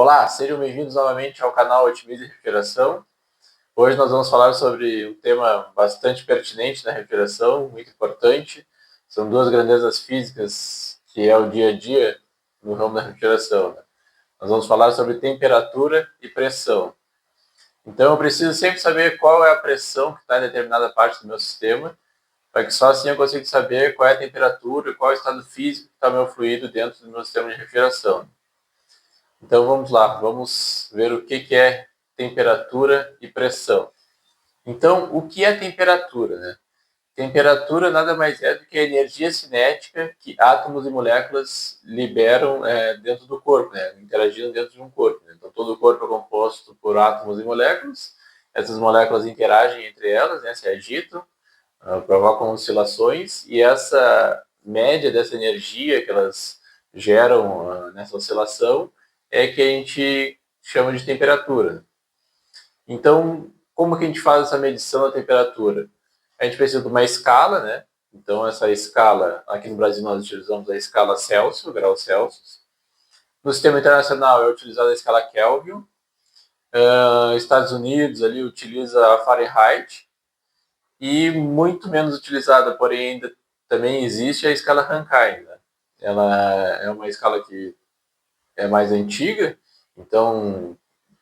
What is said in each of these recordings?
Olá, sejam bem-vindos novamente ao canal Otimize Refrigeração. Hoje nós vamos falar sobre um tema bastante pertinente na refrigeração, muito importante. São duas grandezas físicas que é o dia a dia no ramo da refrigeração, né? Nós vamos falar sobre temperatura e pressão. Então eu preciso sempre saber qual é a pressão que está em determinada parte do meu sistema, para que só assim eu consiga saber qual é a temperatura e qual é o estado físico que está meu fluido dentro do meu sistema de refrigeração. Então vamos lá, vamos ver o que é temperatura e pressão. Então, o que é temperatura, né? Temperatura nada mais é do que a energia cinética que átomos e moléculas liberam dentro do corpo, né? Interagindo dentro de um corpo, né? Então, todo o corpo é composto por átomos e moléculas. Essas moléculas interagem entre elas, né? Se agitam, provocam oscilações, e essa média dessa energia que elas geram nessa oscilação é que a gente chama de temperatura. Então, como que a gente faz essa medição da temperatura? A gente precisa de uma escala, né? Então, essa escala, aqui no Brasil nós utilizamos a escala Celsius, graus Celsius. No sistema internacional é utilizada a escala Kelvin. Estados Unidos ali utiliza a Fahrenheit. E muito menos utilizada, porém ainda também existe a escala Rankine, né? Ela é uma escala que é mais antiga, então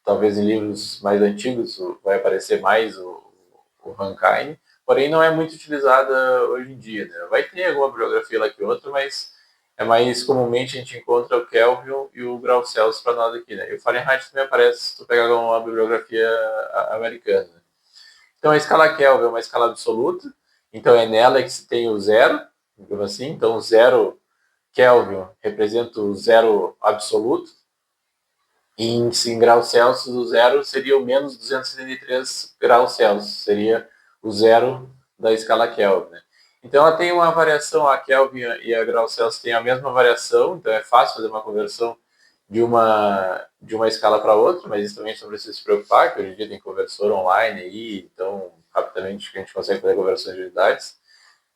talvez em livros mais antigos vai aparecer mais o Rankine, porém não é muito utilizada hoje em dia, né? Vai ter alguma bibliografia lá que outra, mas é mais comumente a gente encontra o Kelvin e o grau Celsius para nós aqui, né? E o Fahrenheit também aparece se tu pegar uma bibliografia americana, né? Então a escala Kelvin é uma escala absoluta, então é nela que se tem o zero, digamos assim. Então o zero Kelvin representa o zero absoluto, e em graus Celsius o zero seria o menos 273 graus Celsius, seria o zero da escala Kelvin, né? Então ela tem uma variação, a Kelvin e a grau Celsius têm a mesma variação, então é fácil fazer uma conversão de uma escala para outra, mas isso também a gente não precisa se preocupar, que hoje em dia tem conversor online aí, então rapidamente a gente consegue fazer conversões de unidades,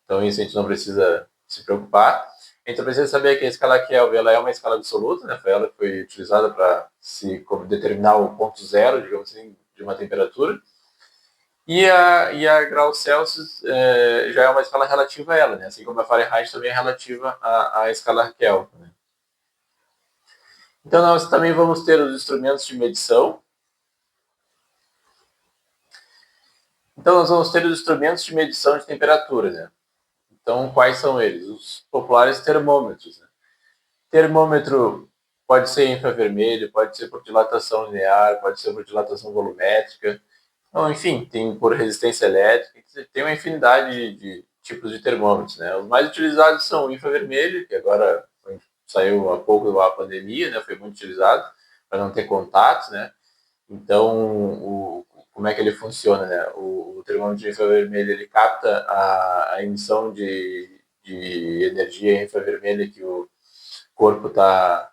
então isso a gente não precisa se preocupar. Então precisa saber que a escala Kelvin ela é uma escala absoluta, né? Foi ela que foi utilizada para se determinar o ponto zero, digamos assim, de uma temperatura. E a grau Celsius já é uma escala relativa a ela, né? Assim como a Fahrenheit também é relativa à escala Kelvin, né? Então nós também vamos ter os instrumentos de medição. Então nós vamos ter os instrumentos de medição de temperatura, né? Então quais são eles? Os populares termômetros, né? Termômetro pode ser infravermelho, pode ser por dilatação linear, pode ser por dilatação volumétrica. Então, enfim, tem por resistência elétrica, tem uma infinidade de tipos de termômetros, né? Os mais utilizados são o infravermelho, que agora saiu há pouco a pandemia, né? Foi muito utilizado para não ter contatos, né? Então, como é que ele funciona, né? O termômetro infravermelho, ele capta a emissão de energia infravermelha que o corpo está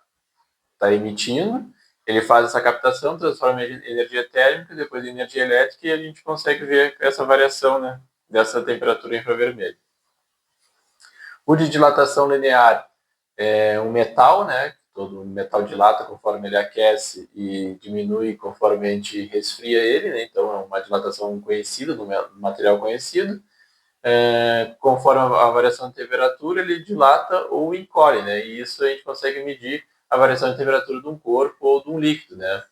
emitindo, ele faz essa captação, transforma em energia térmica, depois em energia elétrica, e a gente consegue ver essa variação, né, dessa temperatura infravermelha. O de dilatação linear é um metal, né? Todo metal dilata conforme ele aquece e diminui conforme a gente resfria ele, né? Então é uma dilatação conhecida, do material conhecido. Conforme a variação de temperatura, ele dilata ou encolhe, né? E isso a gente consegue medir a variação de temperatura de um corpo ou de um líquido, né?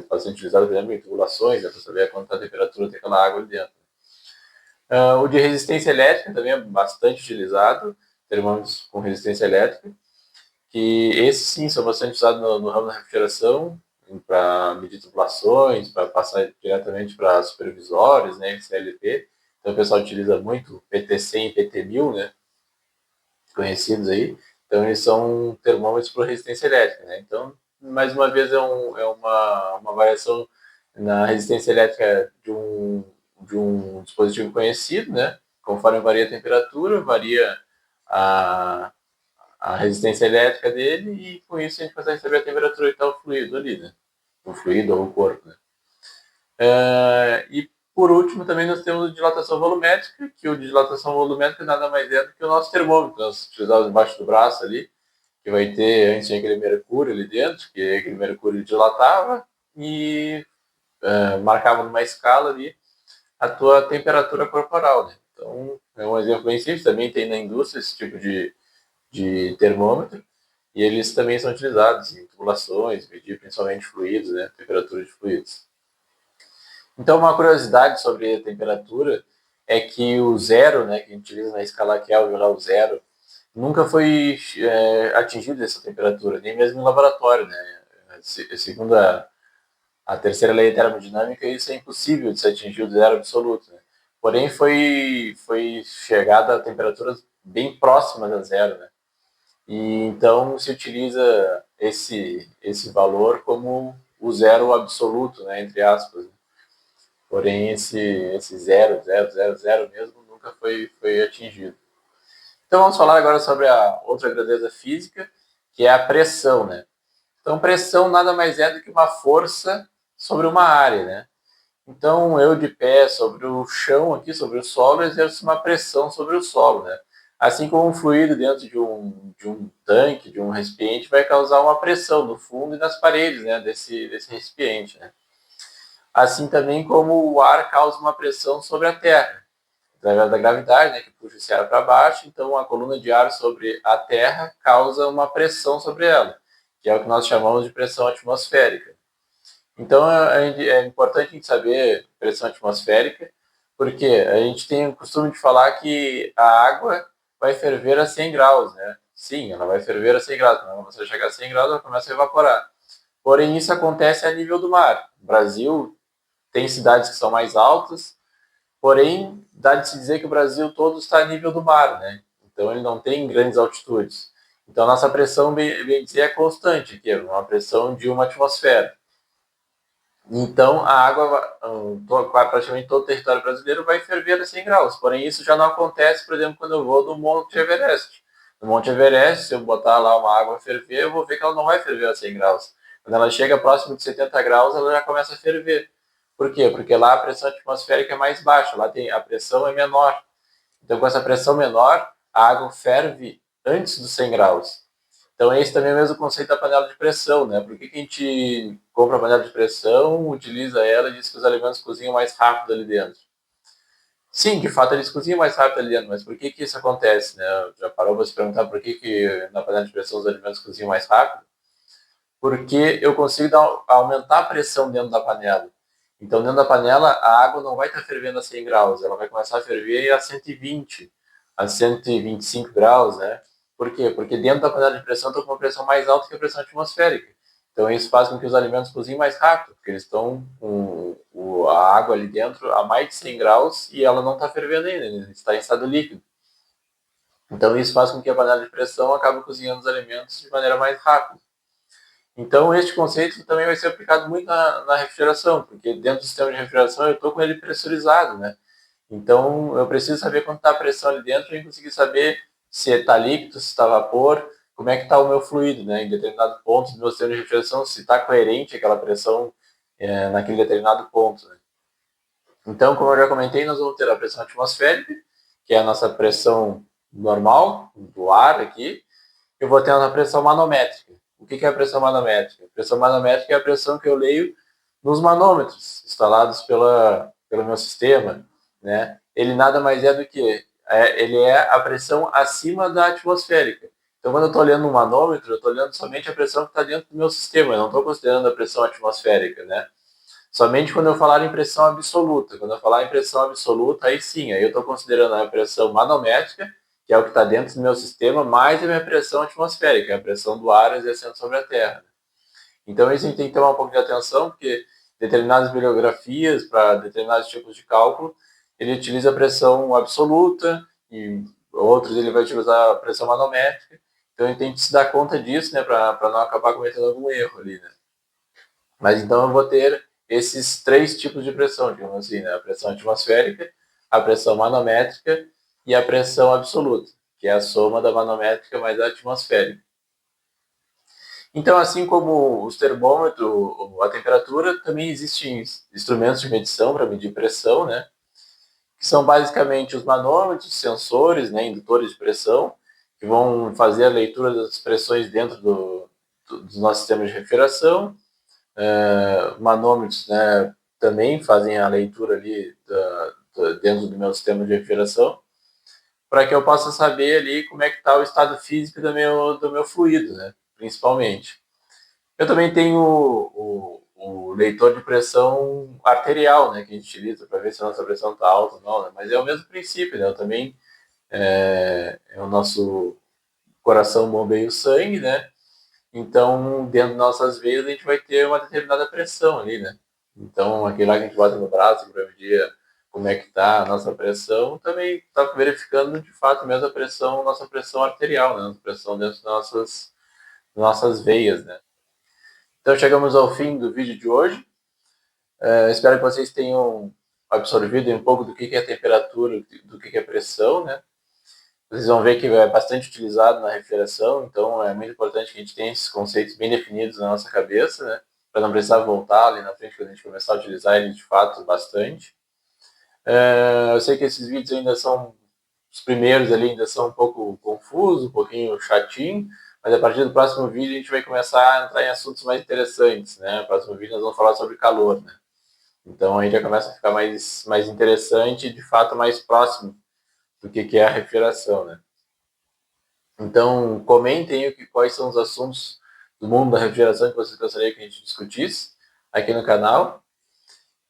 Bastante utilizado, por exemplo, em tubulações, né, para saber quanta temperatura tem aquela água ali dentro. O de resistência elétrica também é bastante utilizado, termômetros com resistência elétrica, que esses sim são bastante usados no ramo da refrigeração, para medir tubulações, para passar diretamente para supervisórios, né, CLP. Então o pessoal utiliza muito PT100 e PT1000, né, conhecidos aí. Então eles são termômetros por resistência elétrica, né? Então, mais uma vez, é uma variação na resistência elétrica de um dispositivo conhecido, né? Conforme varia a temperatura, varia a, a resistência elétrica dele, e com isso a gente consegue saber a temperatura que está o fluido ali, né? O fluido ou o corpo, né? E por último também nós temos o de dilatação volumétrica, que o de dilatação volumétrica nada mais é do que o nosso termômetro, nós utilizamos embaixo do braço ali, que vai ter, antes tinha aquele mercúrio ali dentro, que aquele mercúrio dilatava e marcava numa escala ali a tua temperatura corporal, né? Então, é um exemplo bem simples, também tem na indústria esse tipo de termômetro, e eles também são utilizados em tubulações, medir principalmente fluidos, né? Temperatura de fluidos. Então, uma curiosidade sobre a temperatura é que o zero, né, que a gente utiliza na escala Kelvin, lá o zero, nunca foi atingido essa temperatura, nem mesmo em laboratório, né? Segundo a terceira lei da termodinâmica, isso é impossível de ser atingido zero absoluto, né? Porém, foi chegada a temperaturas bem próximas a zero, né? E então se utiliza esse valor como o zero absoluto, né, entre aspas. Porém, esse zero, zero, zero, zero mesmo nunca foi atingido. Então vamos falar agora sobre a outra grandeza física, que é a pressão, né? Então pressão nada mais é do que uma força sobre uma área, né? Então eu de pé sobre o chão aqui, sobre o solo, exerço uma pressão sobre o solo, né? Assim como um fluido dentro de um tanque, de um recipiente, vai causar uma pressão no fundo e nas paredes, né, desse recipiente, né? Assim também como o ar causa uma pressão sobre a Terra, através da gravidade, né, que puxa esse ar para baixo, então a coluna de ar sobre a Terra causa uma pressão sobre ela, que é o que nós chamamos de pressão atmosférica. Então é importante a gente saber pressão atmosférica, porque a gente tem o costume de falar que a água vai ferver a 100 graus, né? Sim, ela vai ferver a 100 graus. Quando você chegar a 100 graus, ela começa a evaporar. Porém, isso acontece a nível do mar. O Brasil tem cidades que são mais altas, porém, dá de se dizer que o Brasil todo está a nível do mar, né? Então, ele não tem grandes altitudes. Então, nossa pressão, bem dizer, é constante, que é uma pressão de uma atmosfera. Então, a água, praticamente todo o território brasileiro vai ferver a 100 graus. Porém, isso já não acontece, por exemplo, quando eu vou no Monte Everest. No Monte Everest, se eu botar lá uma água a ferver, eu vou ver que ela não vai ferver a 100 graus. Quando ela chega próximo de 70 graus, ela já começa a ferver. Por quê? Porque lá a pressão atmosférica é mais baixa, lá a pressão é menor. Então, com essa pressão menor, a água ferve antes dos 100 graus. Então, esse também é o mesmo conceito da panela de pressão, né? Por que a gente compra a panela de pressão, utiliza ela e diz que os alimentos cozinham mais rápido ali dentro? Sim, de fato eles cozinham mais rápido ali dentro, mas por que isso acontece, né? Já parou para se perguntar por que na panela de pressão os alimentos cozinham mais rápido? Porque eu consigo aumentar a pressão dentro da panela. Então, dentro da panela, a água não vai estar fervendo a 100 graus, ela vai começar a ferver a 120, a 125 graus, né? Por quê? Porque dentro da panela de pressão eu estou com uma pressão mais alta que a pressão atmosférica. Então, isso faz com que os alimentos cozinhem mais rápido, porque eles estão com a água ali dentro a mais de 100 graus e ela não está fervendo ainda, ele está em estado líquido. Então, isso faz com que a panela de pressão acabe cozinhando os alimentos de maneira mais rápida. Então, este conceito também vai ser aplicado muito na refrigeração, porque dentro do sistema de refrigeração eu estou com ele pressurizado, né? Então, eu preciso saber quanto está a pressão ali dentro e conseguir saber se está líquido, se está vapor, como é que está o meu fluido, né? Em determinado ponto do meu sistema de refrigeração, se está coerente aquela pressão naquele determinado ponto, né? Então, como eu já comentei, nós vamos ter a pressão atmosférica, que é a nossa pressão normal do ar aqui. Eu vou ter a pressão manométrica. O que é a pressão manométrica? A pressão manométrica é a pressão que eu leio nos manômetros instalados pelo meu sistema, né? Ele nada mais é do que ele é a pressão acima da atmosférica. Então, quando eu estou olhando um manômetro, eu estou olhando somente a pressão que está dentro do meu sistema, eu não estou considerando a pressão atmosférica, né? Somente quando eu falar em pressão absoluta. Quando eu falar em pressão absoluta, aí sim, aí eu estou considerando a pressão manométrica, que é o que está dentro do meu sistema, mais a minha pressão atmosférica, a pressão do ar exercendo sobre a Terra. Então, isso a gente tem que tomar um pouco de atenção, porque determinadas bibliografias, para determinados tipos de cálculo, ele utiliza a pressão absoluta, e outros ele vai utilizar a pressão manométrica. Então, a gente tem que se dar conta disso, né, para não acabar cometendo algum erro ali, né? Mas então eu vou ter esses três tipos de pressão, digamos assim, né? A pressão atmosférica, a pressão manométrica e a pressão absoluta, que é a soma da manométrica mais a atmosférica. Então, assim como os termômetros, a temperatura, também existem instrumentos de medição para medir pressão, né? Que são basicamente os manômetros, sensores, né, indutores de pressão, que vão fazer a leitura das expressões dentro dos nossos sistemas de refrigeração. Manômetros, né, também fazem a leitura ali dentro do meu sistema de refrigeração, para que eu possa saber ali como é que está o estado físico do meu fluido, né, principalmente. Eu também tenho o leitor de pressão arterial, né, que a gente utiliza para ver se a nossa pressão está alta ou não, né, mas é o mesmo princípio, né, eu também é o nosso coração bombeia o sangue, né, então dentro das nossas veias a gente vai ter uma determinada pressão ali, né, então aquele lá que a gente bota no braço para medir como é que está a nossa pressão, também está verificando de fato mesmo a pressão, nossa pressão arterial, né, nossa pressão dentro das nossas veias, né. Então chegamos ao fim do vídeo de hoje. Espero que vocês tenham absorvido um pouco do que é temperatura, do que é pressão, né? Vocês vão ver que é bastante utilizado na refrigeração, então é muito importante que a gente tenha esses conceitos bem definidos na nossa cabeça, né? Para não precisar voltar ali na frente quando a gente começar a utilizar ele de fato bastante. Eu sei que esses vídeos ainda são os primeiros ali, ainda são um pouco confusos, um pouquinho chatinho, mas a partir do próximo vídeo a gente vai começar a entrar em assuntos mais interessantes, né? No próximo vídeo nós vamos falar sobre calor, né? Então aí já começa a ficar mais interessante e de fato mais próximo do que é a refrigeração, né? Então comentem aí quais são os assuntos do mundo da refrigeração que vocês gostariam que a gente discutisse aqui no canal.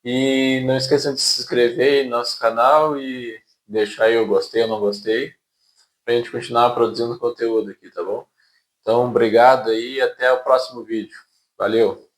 E não esqueçam de se inscrever no nosso canal e deixar aí o gostei ou não gostei, para a gente continuar produzindo conteúdo aqui, tá bom? Então, obrigado aí e até o próximo vídeo. Valeu!